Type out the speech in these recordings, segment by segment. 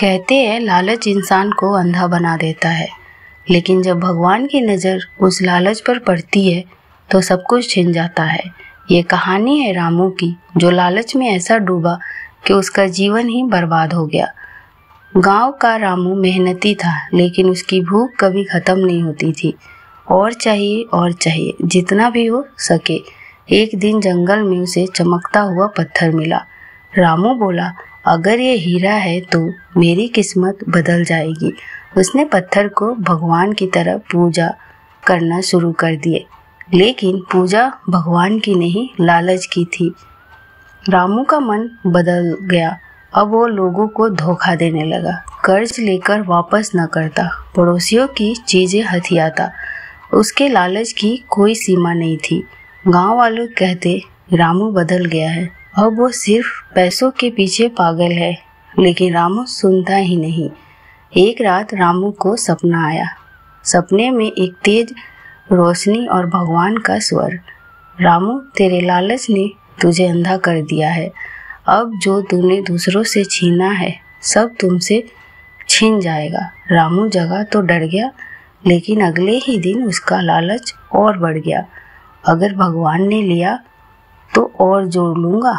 कहते हैं लालच इंसान को अंधा बना देता है, लेकिन जब भगवान की नज़र उस लालच पर पड़ती है तो सब कुछ छिन जाता है। ये कहानी है रामू की, जो लालच में ऐसा डूबा कि उसका जीवन ही बर्बाद हो गया। गांव का रामू मेहनती था, लेकिन उसकी भूख कभी खत्म नहीं होती थी। और चाहिए, जितना भी हो सके। एक दिन जंगल में उसे चमकता हुआ पत्थर मिला। रामू बोला, अगर ये हीरा है तो मेरी किस्मत बदल जाएगी। उसने पत्थर को भगवान की तरह पूजा करना शुरू कर दिए, लेकिन पूजा भगवान की नहीं, लालच की थी। रामू का मन बदल गया। अब वो लोगों को धोखा देने लगा, कर्ज लेकर वापस न करता, पड़ोसियों की चीजें हथियाता। उसके लालच की कोई सीमा नहीं थी। गांव वालों कहते रामू बदल गया है, अब वो सिर्फ पैसों के पीछे पागल है। लेकिन रामू सुनता ही नहीं। एक रात रामू को सपना आया। सपने में एक तेज रोशनी और भगवान का स्वर, रामू तेरे लालच ने तुझे अंधा कर दिया है। अब जो तूने दूसरों से छीना है सब तुमसे छीन जाएगा। रामू जगा तो डर गया, लेकिन अगले ही दिन उसका लालच और बढ़ गया। अगर भगवान ने लिया तो और जोड़ लूंगा।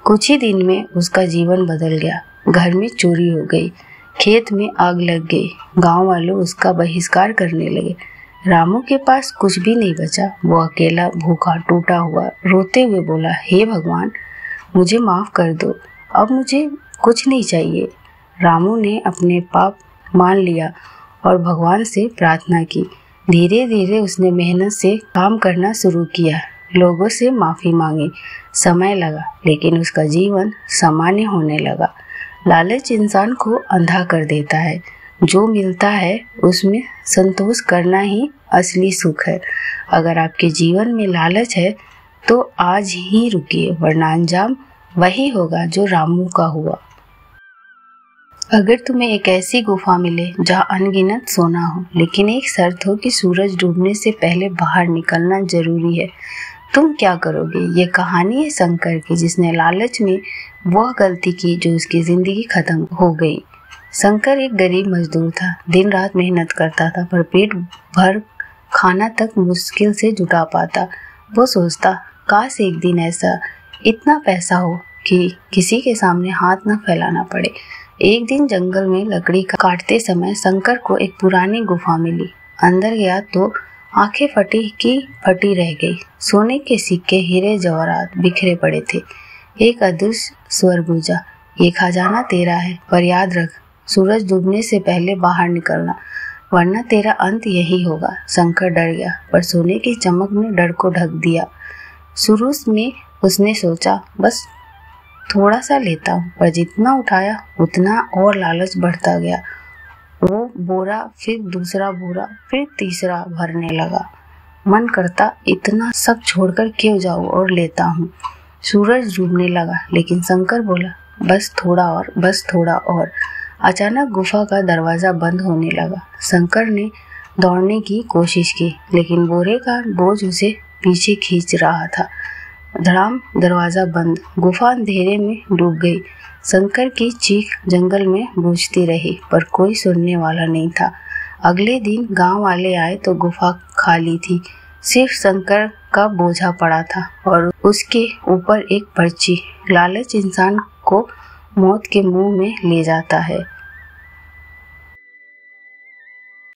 कुछ ही दिन में उसका जीवन बदल गया। घर में चोरी हो गई, खेत में आग लग गई, गांव वाले उसका बहिष्कार करने लगे। रामू के पास कुछ भी नहीं बचा। वो अकेला, भूखा, टूटा हुआ रोते हुए बोला, हे भगवान, मुझे माफ कर दो, अब मुझे कुछ नहीं चाहिए। रामू ने अपने पाप मान लिया और भगवान से प्रार्थना की। धीरे धीरे उसने मेहनत से काम करना शुरू किया, लोगों से माफी मांगी। समय लगा, लेकिन उसका जीवन सामान्य होने लगा। लालच इंसान को अंधा कर देता है। जो मिलता है उसमें संतोष करना ही असली सुख है। अगर आपके जीवन में लालच है तो आज ही रुकिए, वरना अंजाम वही होगा जो रामू का हुआ। अगर तुम्हें एक ऐसी गुफा मिले जहाँ अनगिनत सोना हो, लेकिन एक शर्त हो कि सूरज डूबने से पहले बाहर निकलना जरूरी है, तुम क्या करोगे? ये कहानी है शंकर की, जिसने लालच में वह गलती की जो उसकी जिंदगी खत्म हो गई। शंकर एक गरीब मजदूर था, दिन रात मेहनत करता था, पर पेट भर खाना तक मुश्किल से जुटा पाता। वो सोचता, काश एक दिन ऐसा इतना पैसा हो कि किसी के सामने हाथ न फैलाना पड़े। एक दिन जंगल में लकड़ी काटते समय शंकर को एक पुरानी गुफा मिली। अंदर गया तो आंखें फटी रह गई। सोने के सिक्के, हीरे जवाहरात बिखरे पड़े थे। एक अदृश्य स्वर गूंजा, ये खजाना तेरा है, पर याद रख, सूरज डूबने से पहले बाहर निकलना, वरना तेरा अंत यही होगा। शंकर डर गया, पर सोने की चमक ने डर को ढक दिया। शुरू में उसने सोचा, बस थोड़ा सा लेता हूँ, पर जितना उठाया उतना और लालच बढ़ता गया। वो बोरा, फिर दूसरा बोरा, फिर तीसरा भरने लगा। मन करता इतना सब छोड़कर क्यों जाऊँ और लेता हूँ। सूरज डूबने लगा, लेकिन शंकर बोला, बस थोड़ा और। अचानक गुफा का दरवाजा बंद होने लगा। शंकर ने दौड़ने की कोशिश की, लेकिन बोरे का बोझ उसे पीछे खींच रहा था। धड़ाम, दरवाजा बंद। गुफा अंधेरे में डूब गई। शंकर की चीख जंगल में गूंजती रही, पर कोई सुनने वाला नहीं था। अगले दिन गांव वाले आए तो गुफा खाली थी। सिर्फ शंकर का बोझा पड़ा था और उसके ऊपर एक पर्ची। लालच इंसान को मौत के मुंह में ले जाता है।